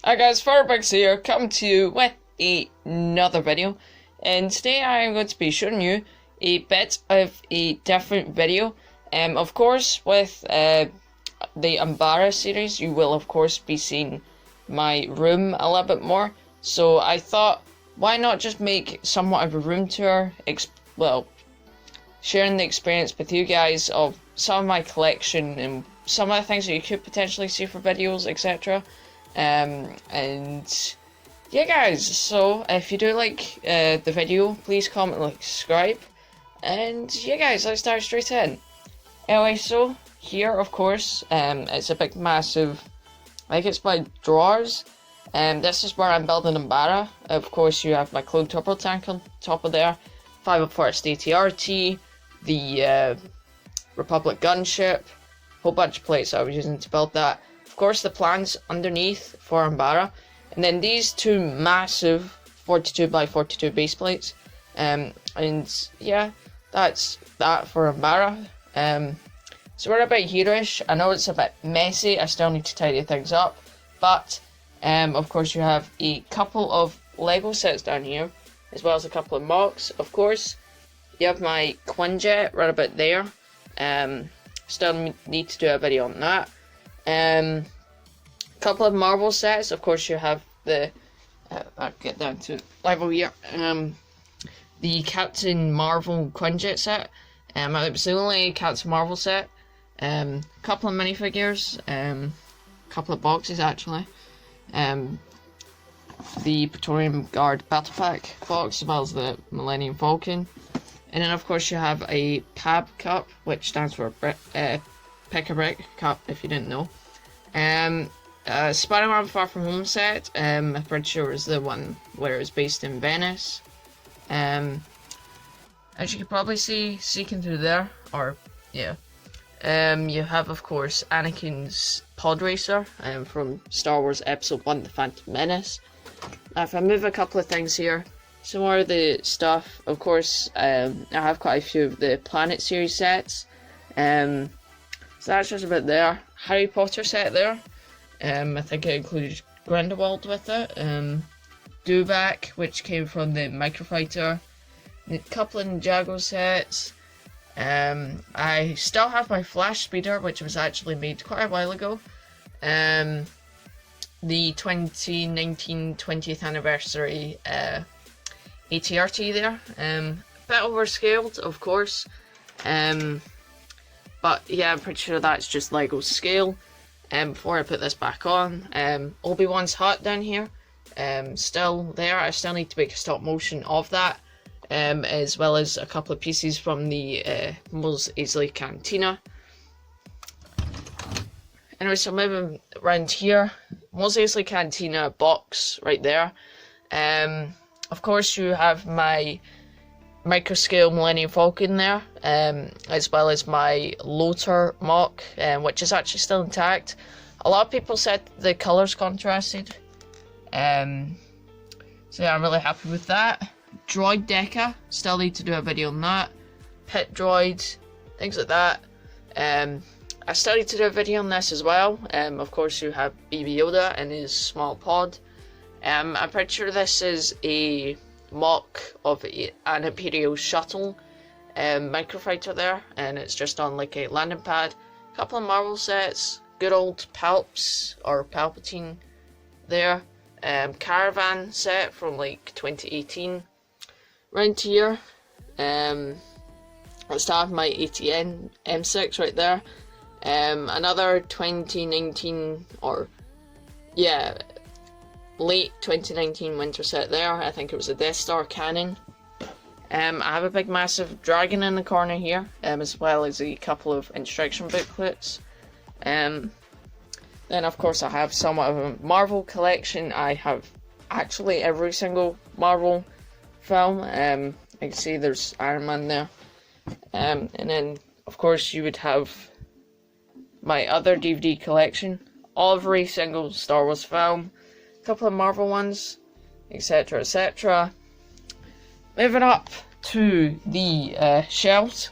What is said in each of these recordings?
Hi guys, Firebugs here, coming to you with another video, and today I am going to be showing you a bit of a different video. Of course, with the Umbara series, you will of course be seeing my room a little bit more, so I thought, why not just make somewhat of a room tour, sharing the experience with you guys of some of my collection and some of the things that you could potentially see for videos, etc. And yeah guys, so if you do like the video, please comment, like, subscribe, and yeah guys, let's dive straight in. Anyway, so here of course, it's a big massive, I think it's by drawers, and this is where I'm building Umbara. Of course you have my clone turbo tank on top of there, 501st ATRT, the Republic gunship, whole bunch of plates I was using to build that. Of course, the plans underneath for Umbara, and then these two massive 42 by 42 base plates, and yeah, that's that for Umbara. So we're about here-ish. I know it's a bit messy, I still need to tidy things up, but of course you have a couple of Lego sets down here, as well as a couple of mocks. Of course, you have my Quinjet right about there. Still need to do a video on that. Couple of Marvel sets. Of course, you have the I'll get down to level here. The Captain Marvel Quinjet set. It was the only Captain Marvel set. Couple of minifigures. Couple of boxes actually. The Praetorian Guard Battle Pack box, as well as the Millennium Falcon. And then of course you have a PAB cup, which stands for Pick a Brick cup, if you didn't know. Spider-Man Far From Home set, I'm pretty sure it was the one where it was based in Venice. As you can probably see, seeking through there, or yeah. You have of course Anakin's pod racer from Star Wars Episode 1, The Phantom Menace. If I move a couple of things here, some more of the stuff, of course, I have quite a few of the Planet series sets. So that's just about there. Harry Potter set there. I think it included Grindelwald with it. Dewback, which came from the Microfighter. A couple of Ninjago sets. I still have my Flash Speeder, which was actually made quite a while ago. The 2019 20th anniversary ATRT there. Bit overscaled, of course. But yeah, I'm pretty sure that's just Lego scale. Before I put this back on, Obi-Wan's hut down here, still there. I still need to make a stop motion of that, as well as a couple of pieces from the Mos Eisley Cantina. Anyway, so moving around here, Mos Eisley Cantina box right there. Of course, you have my microscale Millennium Falcon there, as well as my Lothar mock, which is actually still intact. A lot of people said the colours contrasted, so yeah, I'm really happy with that. Droid Deca, still need to do a video on that. Pit Droid, things like that. I still need to do a video on this as well. Of course, you have Baby Yoda and his small pod. I'm pretty sure this is a mock of an Imperial shuttle microfighter there, and it's just on like a landing pad. A couple of Marvel sets, good old Palps or Palpatine there. Caravan set from like 2018. Round here, I still have my ATN M6 right there. Another 2019 or yeah, late 2019 winter set there. I think it was a Death Star cannon. I have a big massive dragon in the corner here, as well as a couple of instruction booklets. Then of course I have somewhat of a Marvel collection. I have actually every single Marvel film. You can see there's Iron Man there. And then of course you would have my other DVD collection, every single Star Wars film, a couple of Marvel ones, etc, etc. Moving up to the shelves,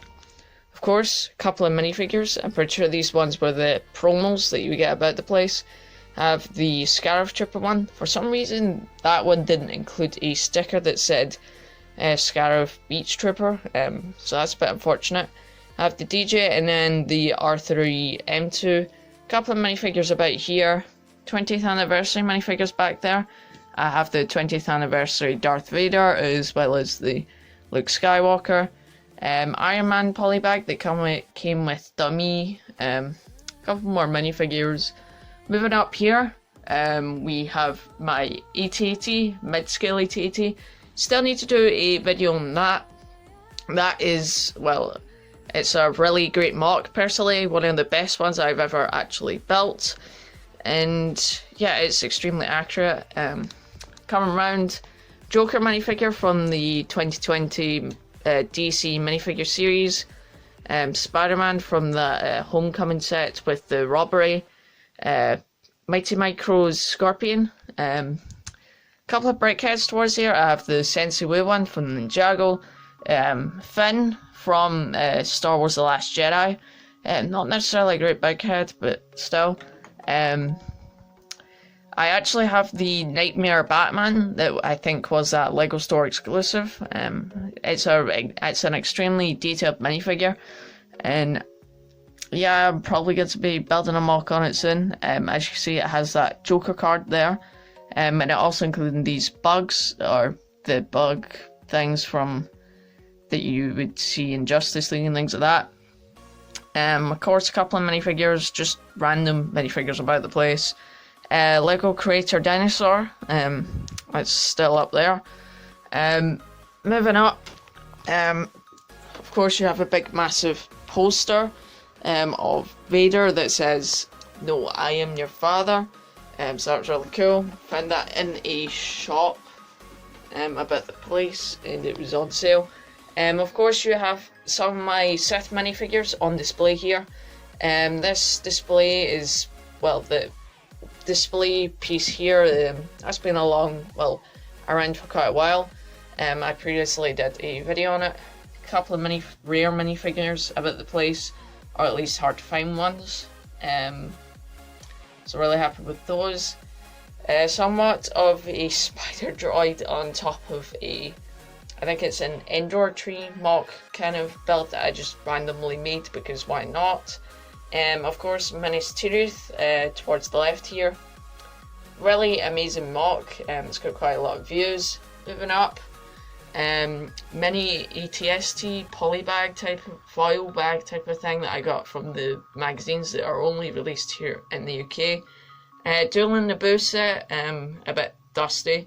of course, a couple of minifigures. I'm pretty sure these ones were the promos that you get about the place. have the Scarif Trooper one. For some reason, that one didn't include a sticker that said Scarif Beach Trooper, so that's a bit unfortunate. I have the DJ and then the R3 M2. Couple of minifigures about here. 20th anniversary minifigures back there. I have the 20th anniversary Darth Vader as well as the Luke Skywalker. Iron Man polybag that came with dummy. A couple more minifigures. Moving up here, we have my AT-AT, mid-scale AT-AT. Still need to do a video on that. That is, well, it's a really great mock, personally. One of the best ones I've ever actually built. And yeah, it's extremely accurate. Coming around, Joker minifigure from the 2020 DC minifigure series. Spider-Man from the Homecoming set with the robbery. Mighty Micro's Scorpion. Couple of brickheads towards here. I have the Sensei Wu one from Ninjago. Finn from Star Wars The Last Jedi. Not necessarily a great brickhead, but still. I actually have the Nightmare Batman that I think was that LEGO store exclusive. It's an extremely detailed minifigure, and yeah, I'm probably going to be building a mock on it soon. As you can see, it has that Joker card there, and it also included these bugs, or the bug things from that you would see in Justice League and things like that. Of course, a couple of minifigures, just random minifigures about the place. Lego Creator Dinosaur, it's still up there. Moving up, of course you have a big massive poster of Vader that says, "No, I am your father." So that's really cool. Found that in a shop about the place, and it was on sale. Of course you have some of my Sith minifigures on display here. This display is, well, the display piece here that's been around for quite a while. I previously did a video on it. A couple of rare minifigures about the place, or at least hard to find ones. So really happy with those. Somewhat of a spider droid on top of I think it's an Endor tree mock kind of build that I just randomly made because why not? Of course, Minis Tirith towards the left here. Really amazing mock. It's got quite a lot of views. Moving up, mini ATST polybag type of foil bag type of thing that I got from the magazines that are only released here in the UK. Dueling Naboo set, a bit dusty.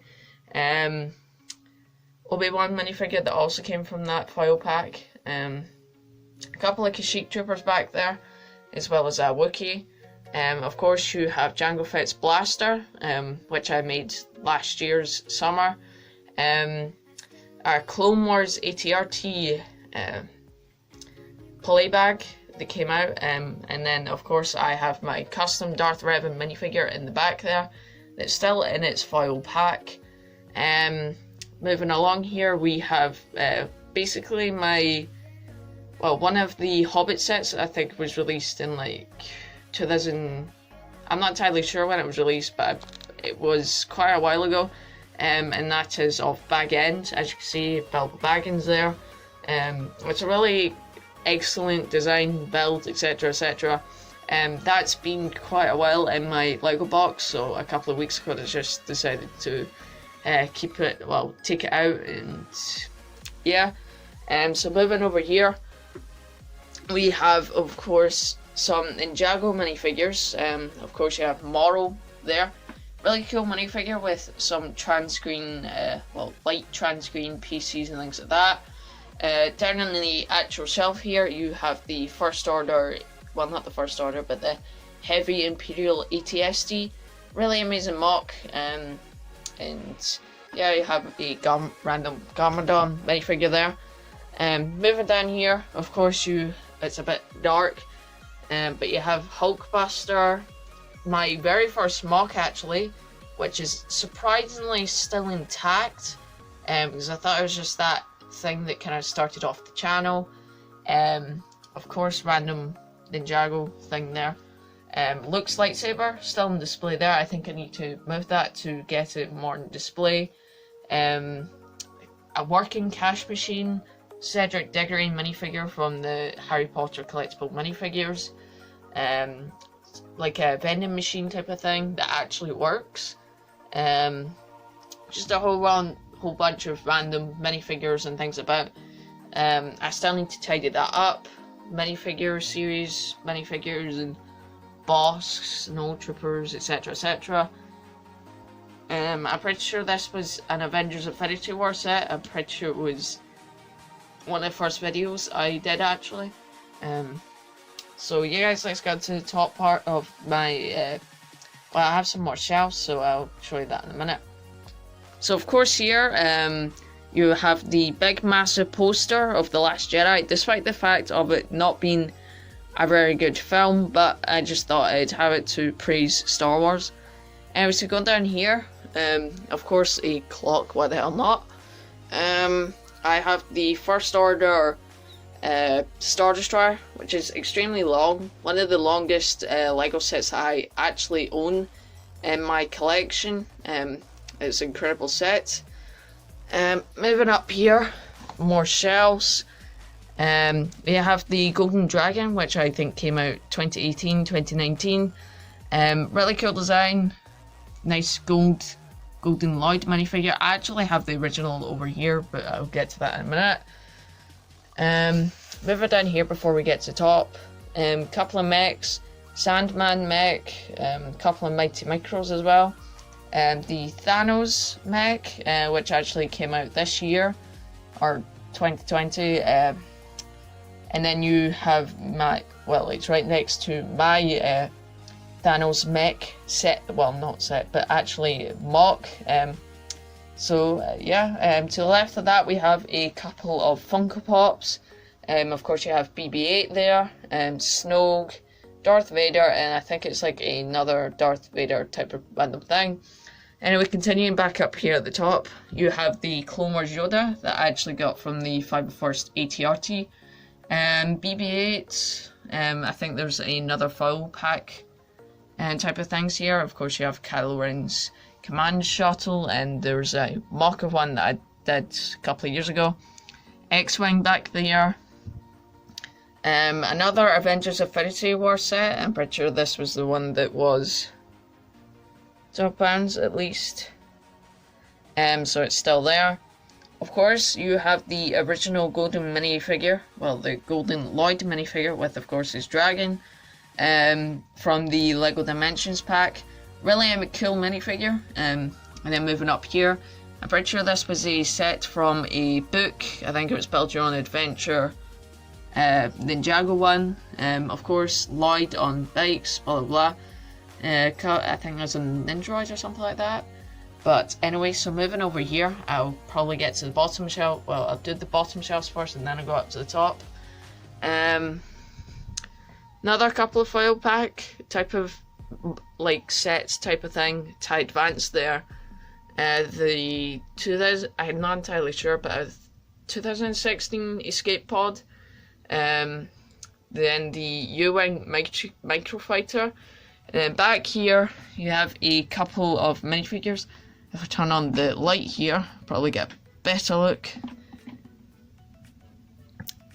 Obi-Wan minifigure that also came from that foil pack. A couple of Kashyyyk troopers back there, as well as a Wookiee. Of course, you have Jango Fett's blaster, which I made last year's summer. Our Clone Wars ATRT polybag that came out, and then of course I have my custom Darth Revan minifigure in the back there that's still in its foil pack. Moving along here, we have basically one of the Hobbit sets I think was released in like 2000. I'm not entirely sure when it was released, but it was quite a while ago. And that is of Bag End. As you can see, Bilbo Baggins there. It's a really excellent design, build, etc, etc. That's been quite a while in my Lego box, so a couple of weeks ago I just decided to take it out, and yeah. So moving over here, we have of course some Ninjago minifigures. Of course you have Morrow there. Really cool minifigure with some trans-screen, light trans-screen PCs and things like that. Down on the actual shelf here, you have the First Order, well, not the First Order, but the Heavy Imperial ATST. Really amazing mock, and yeah, you have the random Garmadon minifigure there. Moving down here, of course, it's a bit dark, but you have Hulkbuster. My very first mock actually, which is surprisingly still intact, because I thought it was just that thing that kind of started off the channel. Of course, random Ninjago thing there. Luke's lightsaber still on display there. I think I need to move that to get it more on display. A working cash machine, Cedric Diggory minifigure from the Harry Potter collectible minifigures. Like a vending machine type of thing that actually works. Just a whole bunch of random minifigures and things about. I still need to tidy that up. Minifigure series, minifigures and Boss, Snow Troopers, etc, etc. I'm pretty sure this was an Avengers Infinity War set. I'm pretty sure it was one of the first videos I did actually. So yeah guys, let's go to the top part of my, well, I have some more shelves, so I'll show you that in a minute. So of course here, you have the big massive poster of The Last Jedi, despite the fact of it not being a very good film, but I just thought I'd have it to praise Star Wars. Anyway, so go down here, of course a clock, why the hell not. I have the First Order Star Destroyer, which is extremely long, one of the longest Lego sets that I actually own in my collection. It's an incredible set. Moving up here, more shelves. We have the Golden Dragon, which I think came out 2018, 2019. Really cool design, nice golden Lloyd minifigure. I actually have the original over here, but I'll get to that in a minute. Moving down here before we get to top, couple of mechs, Sandman mech, couple of Mighty Micros as well. The Thanos mech, which actually came out this year, or 2020, and then you have my, well, it's right next to my Thanos mech set, well, not set, but actually mock. Yeah, to the left of that we have a couple of Funko Pops. Of course you have BB-8 there, Snoke, Darth Vader, and I think it's like another Darth Vader type of random thing. Anyway, continuing back up here at the top, you have the Clone Wars Yoda that I actually got from the 501st ATRT. BB-8, I think there's another foil pack and type of things here. Of course you have Kylo Ren's command shuttle, and there's a mock of one that I did a couple of years ago. X-Wing back there. Another Avengers Infinity War set. I'm pretty sure this was the one that was £12 at least. So it's still there. Of course, you have the original Golden minifigure, well, the Golden Lloyd minifigure with, of course, his dragon, from the LEGO Dimensions pack. Really a cool minifigure. And then moving up here, I'm pretty sure this was a set from a book. I think it was Build Your Own Adventure, Ninjago one. Of course, Lloyd on bikes, blah blah blah. I think there's a Nindroid or something like that. But anyway, so moving over here, I'll probably get to the bottom shelf. Well, I'll do the bottom shelves first and then I'll go up to the top. Another couple of foil pack type of like sets type of thing to advance there. The 2000, I'm not entirely sure, but 2016 Escape Pod. Then the U-Wing Microfighter. And then back here, you have a couple of minifigures. If I turn on the light here, probably get a better look.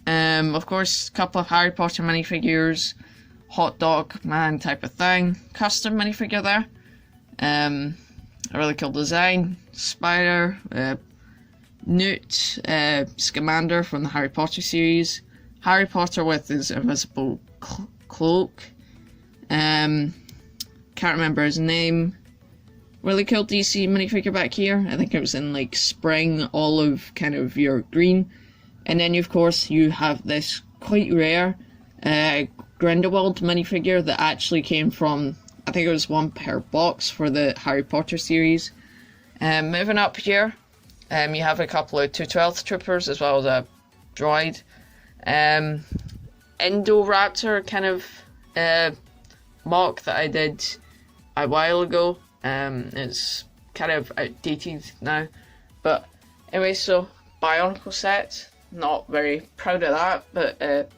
Of course, a couple of Harry Potter minifigures, hot dog man type of thing, custom minifigure there. A really cool design, Spider, Newt, Scamander from the Harry Potter series, Harry Potter with his invisible cloak. Can't remember his name. Really cool DC minifigure back here. I think it was in like spring, olive, kind of your green. And then of course you have this quite rare Grindelwald minifigure that actually came from, I think it was one per box for the Harry Potter series. Moving up here, you have a couple of 212th troopers as well as a droid. Indoraptor kind of mock that I did a while ago. It's kind of outdated now, but anyway, so Bionicle set, not very proud of that, but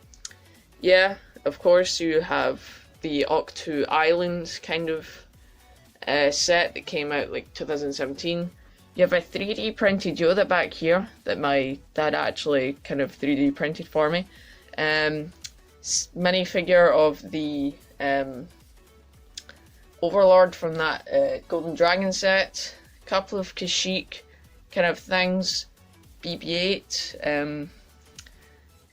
yeah, of course you have the Octo Island kind of set that came out like 2017. You have a 3D printed Yoda back here that my dad actually kind of 3D printed for me. Minifigure of the Overlord from that Golden Dragon set. A couple of Kashyyyk kind of things. BB-8. A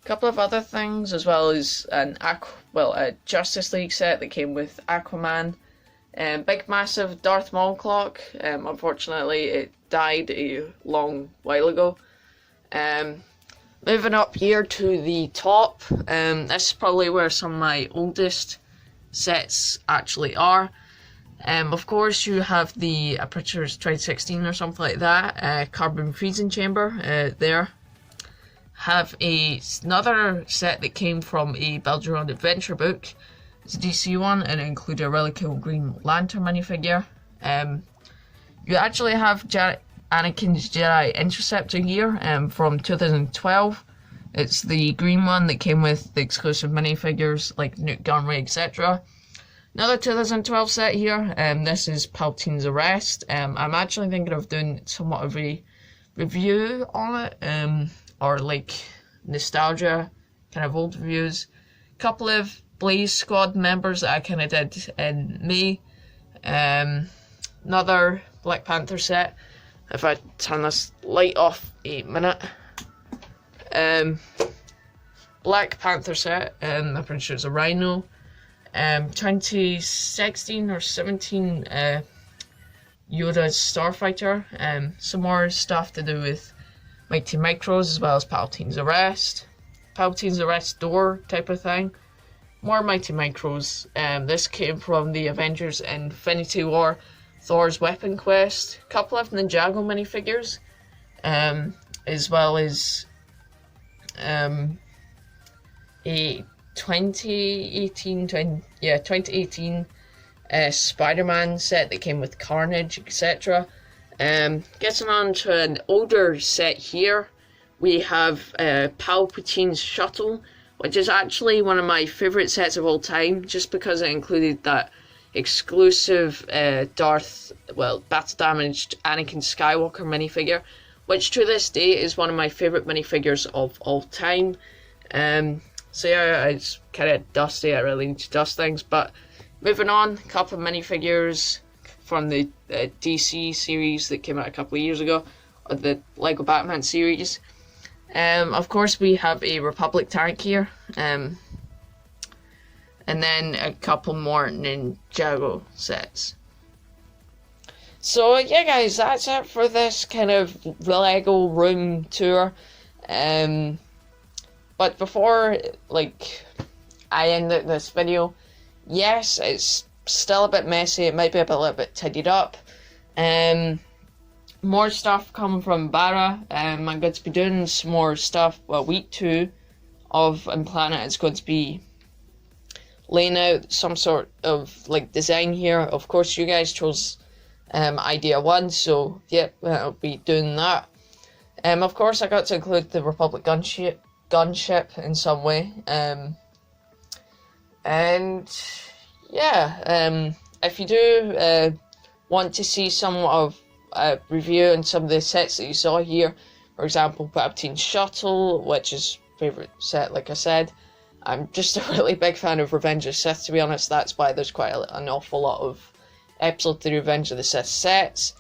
couple of other things, as well as a Justice League set that came with Aquaman. Big massive Darth Maul clock. Unfortunately, it died a long while ago. Moving up here to the top. This is probably where some of my oldest sets actually are. Of course, you have the Aperture's 2016 or something like that. Carbon freezing chamber there. Have another set that came from a Build Your Own Adventure book. It's a DC one, and it included a really cool Green Lantern minifigure. You actually have Anakin's Jedi Interceptor here from 2012. It's the green one that came with the exclusive minifigures like Newt Gunray, etc. Another 2012 set here. This is Palpatine's Arrest. I'm actually thinking of doing somewhat of a review on it, or like nostalgia, kind of old reviews. A couple of Blaze Squad members that I kind of did in May. Another Black Panther set. If I turn this light off a minute. Black Panther set. I'm pretty sure it's a Rhino. 2016 or 17 Yoda's Starfighter. Some more stuff to do with Mighty Micros, as well as Palpatine's Arrest. Palpatine's Arrest door type of thing. More Mighty Micros. This came from the Avengers Infinity War Thor's Weapon Quest. A couple of Ninjago minifigures. As well as a 2018 Spider-Man set that came with Carnage, etc. Getting on to an older set here, we have Palpatine's Shuttle, which is actually one of my favourite sets of all time, just because it included that exclusive battle-damaged Anakin Skywalker minifigure, which to this day is one of my favourite minifigures of all time. So yeah, it's kind of dusty, I really need to dust things, but moving on, a couple of minifigures from the DC series that came out a couple of years ago, or the Lego Batman series. Of course, we have a Republic tank here, and then a couple more Ninjago sets. So yeah guys, that's it for this kind of Lego room tour. But before I end this video, yes, it's still a bit messy, it might be a little bit tidied up. More stuff coming from Barra. I'm going to be doing some more stuff. Well, week 2 of Planet is going to be laying out some sort of design here. Of course, you guys chose idea 1, so yeah, I'll be doing that. Of course, I got to include the Republic gunship in some way. And yeah, if you do want to see some of a review on some of the sets that you saw here, for example, Palpatine's Shuttle, which is favourite set, like I said. I'm just a really big fan of Revenge of the Sith, to be honest. That's why there's quite an awful lot of Episode 3 Revenge of the Sith sets.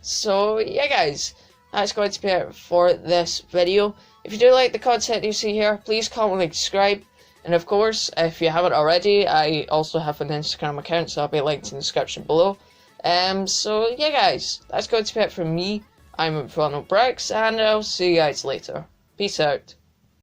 So yeah guys, that's going to be it for this video. If you do like the content you see here, please comment, like, subscribe. And of course, if you haven't already, I also have an Instagram account, so I'll be linked in the description below. So yeah guys, that's going to be it from me. I'm Ronald Briggs, and I'll see you guys later. Peace out.